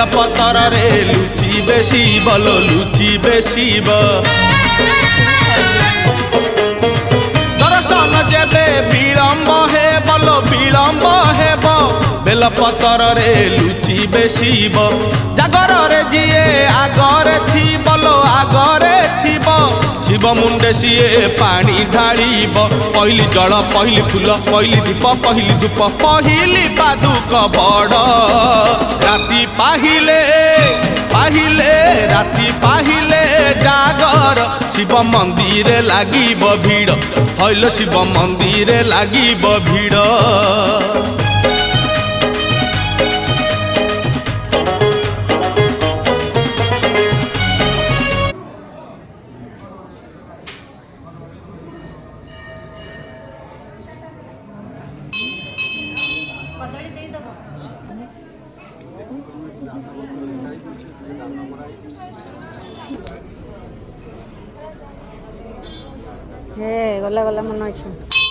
বেলপতরে লুচিবে শিব লো লুচিবে শিব দর্শন যেবে বিলম্ব হেব লো বিলম্ব হেব বেলপতরে লুচিবে শিব জাগরে যিয়ে আগরে থিব লো আগরে থিব শিব মুন্ডে সিয়ে পানি ঢাড়িব পহিলি জল পহিলি ফুল পহিলি দীপ পহিলি ধূপ পহিলি পাদুক বড় রাতি পাহিলে পাহিলে রাতি পাহিলে জাগর শিব মন্দিরে লাগিব ভিড় হইল শিব মন্দিরে লাগিব ভিড় ଗଲା ଗଲା ମନ ଅଛି।